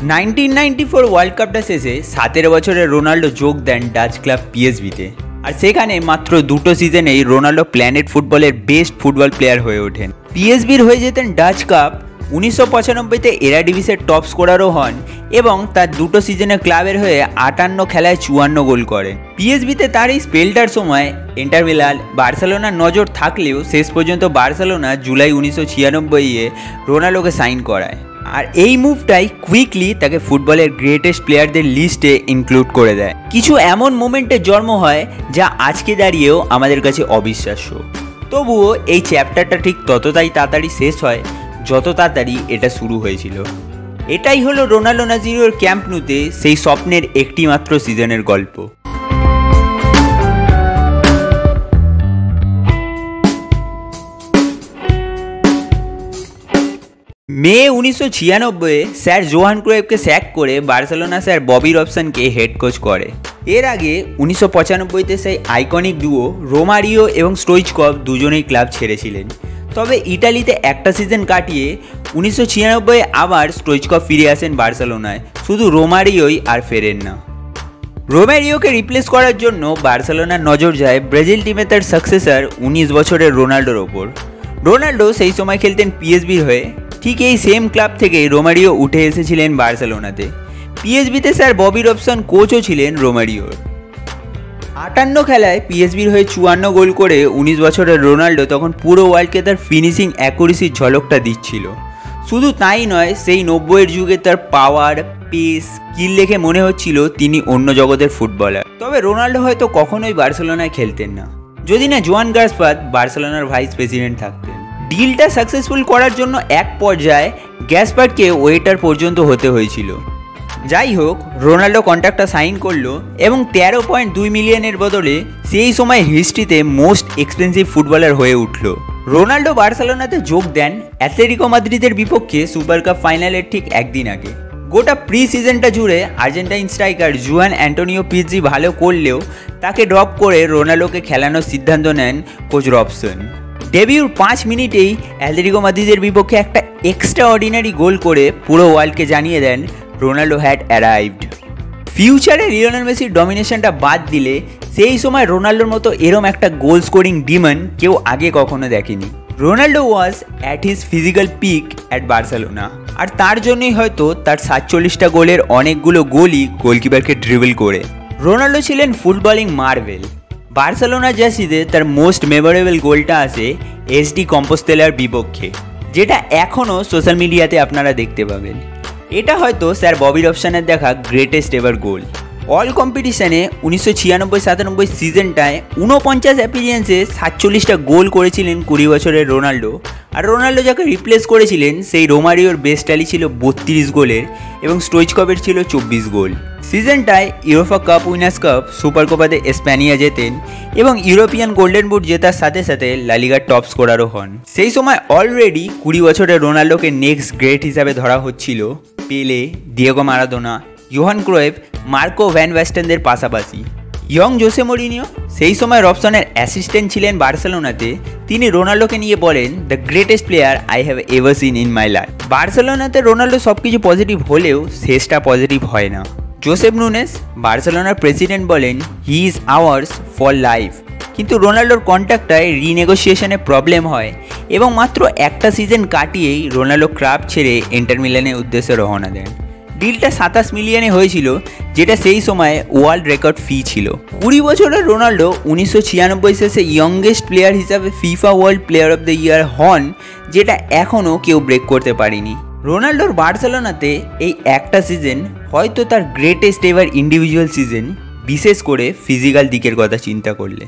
1994 world কাপটা শেষে 17 বছরের রোনাল্ডো যোগ দেন ডাচ ক্লাব পিএসভিতে। আর সেখানে মাত্র দুটো সিজনেই রোনাল্ডো প্ল্যানেট ফুটবলের বেস্ট ফুটবল প্লেয়ার হয়ে ওঠেন। পিএসভির হয়ে যেতেন ডাচ কাপ, 1995তে এরাডিভিসের টপ স্কোরারও হন এবং তার দুটো সিজনে ক্লাবের হয়ে 58 খেলায় 54 গোল করেন। পিএসভিতে তার এই স্পেলটার সময় ইন্টার মিলান, বার্সেলোনার নজর থাকলেও শেষ পর্যন্ত বার্সেলোনা জুলাই 1996-এ রোনাল্ডোকে সাইন করায়। আর এই মুভটাই কুইকলি তাকে ফুটবলের গ্রেটেস্ট প্লেয়ারদের লিস্টে ইনক্লুড করে দেয়। কিছু এমন মোমেন্টের জন্ম হয় যা আজকে দাঁড়িয়েও আমাদের কাছে অবিশ্বাস্য। তবুও এই চ্যাপ্টারটা ঠিক ততটাই তাড়াতাড়ি শেষ হয় যত তাড়াতাড়ি এটা শুরু হয়েছিল। এটাই হলো রোনাল্ডো নাজিরিওর ক্যাম্প নুতে সেই স্বপ্নের একটি মাত্র সিজনের গল্প। মে 1996-এ স্যার জোহান ক্রুইফকে স্যাক করে বার্সেলোনা স্যার ববি রবসনকে হেড কোচ করে। এর আগে 1995-তে সেই আইকনিক ডুও রোমারিও এবং স্টোইচকভ দুজনেই ক্লাব ছেড়েছিলেন। তবে ইটালিতে একটা সিজন কাটিয়ে 1996-এ আবার স্টোইচকভ ফিরে আসেন বার্সেলোনায়, শুধু রোমারিওই আর ফেরেন না। রোমারিওকে রিপ্লেস করার জন্য বার্সেলোনার নজর যায় ব্রাজিল টিমে তার সাকসেসর 19 বছরের রোনাল্ডোর ওপর। রোনাল্ডো সেই সময় খেলতেন পিএসভির হয়ে। ঠিক এই সেম ক্লাব থেকে রোমারিও উঠে এসেছিলেন বার্সেলোনাতে। পিএসভিতে স্যার ববি রবসন কোচও ছিলেন রোমারিওর। 58 খেলায় পিএসভির হয়ে 54 গোল করে 19 বছরের রোনাল্ডো তখন পুরো ওয়ার্ল্ডকে তার ফিনিশিং অ্যাকুরেসির ঝলকটা দিচ্ছিল। শুধু তাই নয়, সেই 90-এর যুগে তার পাওয়ার, পেস, স্কিল দেখে মনে হচ্ছিল তিনি অন্য জগতের ফুটবলার। তবে রোনাল্ডো হয়তো কখনোই বার্সেলোনায় খেলতেন না যদি না জোয়ান গাসপাত বার্সেলোনার ভাইস প্রেসিডেন্ট থাকতেন। ডিলটা সাকসেসফুল করার জন্য এক পর্যায়ে গ্যাসপার্টকে ওয়েটার পর্যন্ত হতে হয়েছিল। যাই হোক, রোনাল্ডো কন্ট্রাক্টটা সাইন করলো এবং 13.2 মিলিয়নের বদলে সেই সময় হিস্ট্রিতে মোস্ট এক্সপেন্সিভ ফুটবলার হয়ে উঠল। রোনাল্ডো বার্সেলোনাতে যোগ দেন অ্যাটলেটিকো মাদ্রিদের বিপক্ষে সুপার কাপ ফাইনালের ঠিক একদিন আগে। গোটা প্রি সিজনটা জুড়ে আর্জেন্টাইন স্ট্রাইকার জুয়ান অ্যান্টোনিও পিৎজি ভালো করলেও তাকে ড্রপ করে রোনাল্ডোকে খেলানোর সিদ্ধান্ত নেন কোচ রবসন। ডেবিউর 5 মিনিটেই অ্যাটলেটিকো মাদ্রিদের বিপক্ষে একটা এক্সট্রা অর্ডিনারি গোল করে পুরো ওয়ার্ল্ডকে জানিয়ে দেন রোনাল্ডো হ্যাড অ্যারাইভড। ফিউচারে লিওনেল মেসির ডমিনেশনটা বাদ দিলে সেই সময় রোনাল্ডোর মতো এরম একটা গোল স্কোরিং ডিমন কেউ আগে কখনো দেখেনি। Ronaldo was at his physical peak at Barcelona, আর তার জন্যই হয়তো তার 47টা গোলের অনেকগুলো গোলই গোলকিপারকে ড্রিবল করে। রোনাল্ডো ছিলেন ফুটবলিং মার্ভেল। বার্সেলোনার জার্সিতে তার মোস্ট মেমোরেবল গোলটা আসে এসডি কম্পোস্তেলার বিপক্ষে, যেটা এখনও সোশ্যাল মিডিয়াতে আপনারা দেখতে পাবেন। এটা হয়তো স্যার ববি রবসনের দেখা গ্রেটেস্ট এভার গোল। অল কম্পিটিশানে 1996-97 সিজনটায় 49 অ্যাপিয়ারেন্সে 47টা গোল করেছিলেন 20 বছরের রোনাল্ডো। আর রোনাল্ডো যাকে রিপ্লেস করেছিলেন সেই রোমারিওর বেস্ট ট্যালি ছিল 32 গোলের এবং স্টোইচকভের ছিল 24 গোল। সিজনটায় Europa cup winners cup, super কোপাতে স্প্যানিয়া জেতেন এবং ইউরোপিয়ান গোল্ডেন বুট জেতার সাথে সাথে লা লিগার টপ স্কোরারও হন। সেই সময় অলরেডি 20 বছরের রোনাল্ডোকে নেক্সট গ্রেট হিসাবে ধরা হচ্ছিল Pele, Diego Maradona, Johan Cruyff, Marco van ব্যাস্টেনদের পাশাপাশি। ইয়ং জোসে মরিনিও সেই সময় রবসনের অ্যাসিস্ট্যান্ট ছিলেন বার্সেলোনাতে। তিনি রোনাল্ডোকে নিয়ে বলেন, the greatest player I have ever seen in my life. বার্সেলোনাতে রোনাল্ডো সব কিছু পজিটিভ হলেও শেষটা পজিটিভ হয় না। জোসেফ নুনেস বার্সেলোনার প্রেসিডেন্ট বলেন, he is ours for life. কিন্তু রোনাল্ডোর কন্ট্রাক্টটায় রিনেগোসিয়েশনে প্রবলেম হয় এবং মাত্র একটা সিজন কাটিয়েই রোনাল্ডো ক্লাব ছেড়ে ইন্টার মিলানের উদ্দেশ্যে রওনা দেন। ডিলটা 27 মিলিয়নে হয়েছিল, যেটা সেই সময় ওয়ার্ল্ড রেকর্ড ফি ছিল। 20 বছরের রোনাল্ডো 1996 শেষে ইয়ংগেস্ট প্লেয়ার হিসাবে FIFA world player of the year হন, যেটা এখনও কেউ ব্রেক করতে পারেনি। রোনাল্ডোর বার্সেলোনাতে এই একটা সিজন হয়তো তার গ্রেটেস্ট এভার ইন্ডিভিজুয়াল সিজন, বিশেষ করে ফিজিক্যাল দিকের কথা চিন্তা করলে।